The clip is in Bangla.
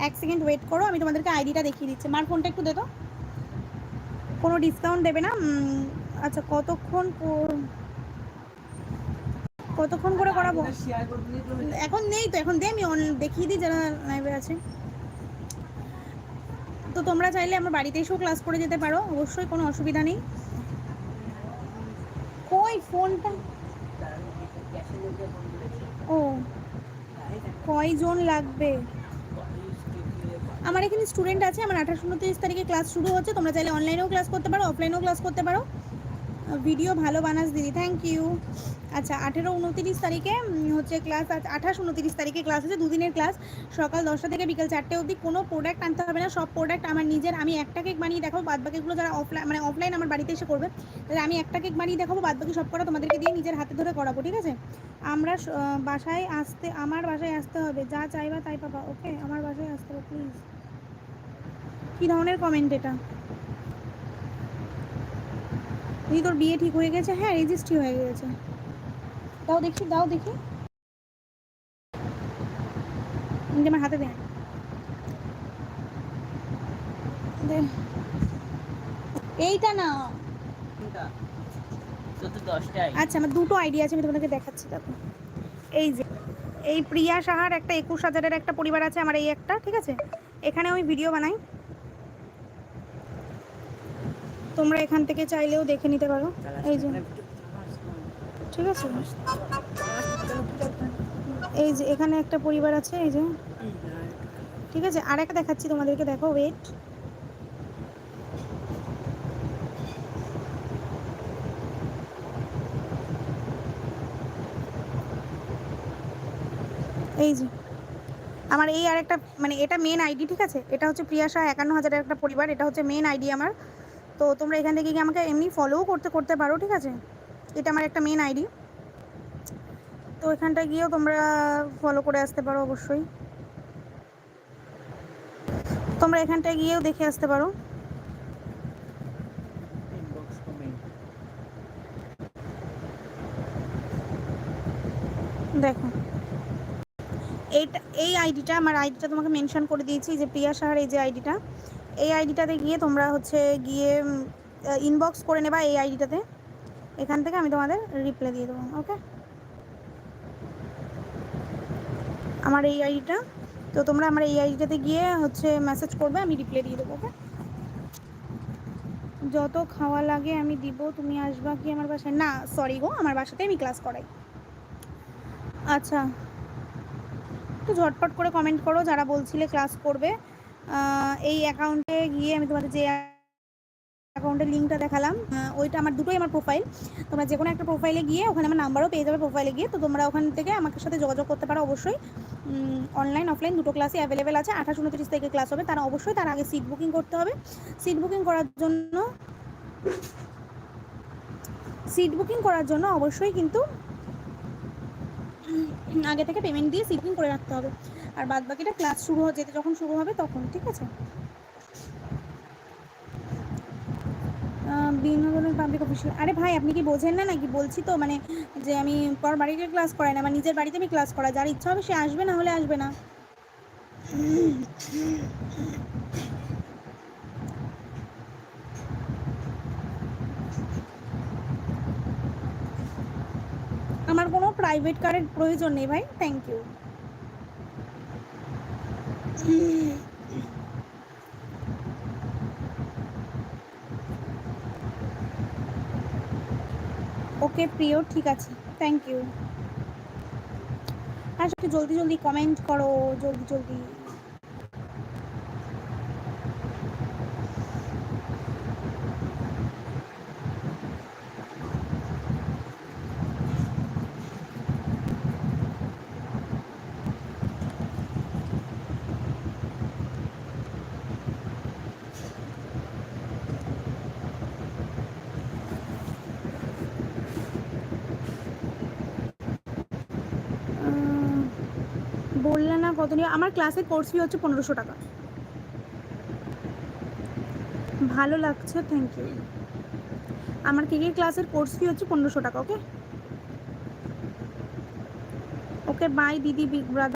এক সেকেন্ড ওয়েট করো, আমি তোমাদেরকে আইডিটা দেখিয়ে দিচ্ছি। মার ফোনটা একটু দে তো। কোনো ডিসকাউন্ট দেবে না? আচ্ছা, কতক্ষণ করে করাবো? এখন নেই তো, এখন দে, আমি দেখিয়ে দিই যারা লাইভে আছে। তো তোমরা চাইলে আমার বাড়িতে এসেও ক্লাস করে যেতে পারো, অবশ্যই কোনো অসুবিধা নেই। কই ফোনটা? ও, কয়জন লাগবে? আমার এখানে স্টুডেন্ট আছে, আমার 28-29 তারিখে ক্লাস শুরু হচ্ছে। তোমরা চাইলে অনলাইনেও ক্লাস করতে পারো, অফলাইনেও ক্লাস করতে পারো। ভিডিও ভালো বানাস দিদি, থ্যাংক ইউ। আচ্ছা, 18-29 তারিখে হচ্ছে ক্লাস আছে, 28-29 তারিখে ক্লাস আছে, দুদিনের ক্লাস, সকাল 10টা থেকে বিকেল 4টে অবধি। কোনো প্রোডাক্ট আনতে হবে না, সব প্রোডাক্ট আমার নিজের। আমি একটা কেক বানিয়ে দেখাবো, বাদ বাকিগুলো যারা অফলাইন আমার বাড়িতে এসে করবে, তাহলে আমি একটা কেক বানিয়ে দেখাবো, বাদ বাকি সব করা তোমাদেরকে দিয়ে নিজের হাতে ধরে করাবো, ঠিক আছে? আমার বাসায় আসতে হবে, যা চাইবা তাই পাবা। ওকে, আমার বাসায় আসতে হবে প্লিজ। কী ধরনের কমেন্ট এটা? দিদি তোর বিয়ে ঠিক হয়ে গেছে? হ্যাঁ, রেজিস্ট্রি হয়ে গেছে। দাও দেখি, দাও দেখি, আমার হাতে দে। এইটা না, আচ্ছা আমার দুটো আইডিয়া আছে, আমি তোমাদেরকে দেখাচ্ছি। তারপর এই যে, এই প্রিয়া সাহার একটা 21,000-এর একটা পরিবার আছে, আমার এই একটা, ঠিক আছে? এখানে আমি ভিডিও বানাই, তোমরা এখান থেকে চাইলেও দেখে নিতে পারো। এই যে, ঠিক আছে, এই যে এখানে একটা পরিবার আছে, এই যে, ঠিক আছে? আর একটা দেখাচ্ছি তোমাদেরকে, দেখো, ওয়েট। এই যে আমার এই আর একটা, মানে এটা মেন আইডি, ঠিক আছে? এটা হচ্ছে প্রিয়া শাহ 51,000-এর একটা পরিবার, এটা হচ্ছে মেন আইডি আমার। তো তোমরা এখান থেকে গিয়ে আমাকে এমনি ফলোও করতে পারো, ঠিক আছে? এটা আমার একটা মেন আইডি, তো এখানটা গিয়েও তোমরা ফলো করে আসতে পারো অবশ্যই। তোমরা এখানটায় গিয়েও দেখে আসতে পারো। দেখো, এই আইডিটা, আমার আইডিটা তোমাকে মেনশন করে দিয়েছি, যে প্রিয়া সাহার এই যে আইডিটা, এই আইডিটাতে গিয়ে তোমরা হচ্ছে গিয়ে ইনবক্স করে নেবা এই আইডিটাতে। এখান থেকে আমি তোমাদের রিপ্লাই দিয়ে দেবো, ওকে? আমার এই আইডিটা, তো তোমরা আমার এই আইডিটাতে গিয়ে হচ্ছে মেসেজ করবে, আমি রিপ্লাই দিয়ে দেবো, ওকে? যত খাওয়া লাগে আমি দিব, তুমি আসবা কি আমার বাসায়? না সরি গো, আমার বাসাতে আমি ক্লাস করাই। আচ্ছা, একটু ঝটপট করে কমেন্ট করো যারা বলছিলে ক্লাস করবে। এই অ্যাকাউন্টে গিয়ে আমি তোমাদের যে অ্যাকাউন্টের লিঙ্কটা দেখালাম, ওইটা আমার দুটোই আমার প্রোফাইল। তোমরা যে কোনো একটা প্রোফাইলে গিয়ে, ওখানে আমার নাম্বারও পেয়ে যাবে প্রোফাইলে গিয়ে, তো তোমরা ওখান থেকে আমার সাথে যোগাযোগ করতে পারো অবশ্যই। অনলাইন অফলাইন দুটো ক্লাসই অ্যাভেলেবেল আছে। 28-29 তারিখে ক্লাস হবে, তারা অবশ্যই তার আগে সিট বুকিং করতে হবে। সিট বুকিং করার জন্য অবশ্যই কিন্তু আগে থেকে পেমেন্ট দিয়ে সিট বুকিং করে রাখতে হবে। আর বাদ বাকিটা ক্লাস যখন শুরু হবে তখন, ঠিক আছে? বিনোদনের পাবলিক অফিসিয়াল, আরে ভাই আপনি কি বোঝেন না নাকি? বলছি তো, মানে যে আমি পর বাড়িতে ক্লাস করাই না, আমার নিজের বাড়িতে আমি ক্লাস করাই, যার ইচ্ছা হবে সে আসবে, না হলে আসবে না। আমার কোনো প্রাইভেট কারের প্রয়োজন নেই ভাই, থ্যাংক ইউ। ওকে প্রিয়, ঠিক আছে, থ্যাংক ইউ। আর একটু জলদি জলদি কমেন্ট করো, জলদি জলদি। বললে না কত নিয়ে? আমার ক্লাসের কোর্স ফি হচ্ছে 1500 টাকা। ভালো লাগছে, থ্যাংক ইউ। আমার কেকের ক্লাসের কোর্স ফি হচ্ছে 1500 টাকা, ওকে? ওকে বাই দিদি, বিগ ব্রাদার।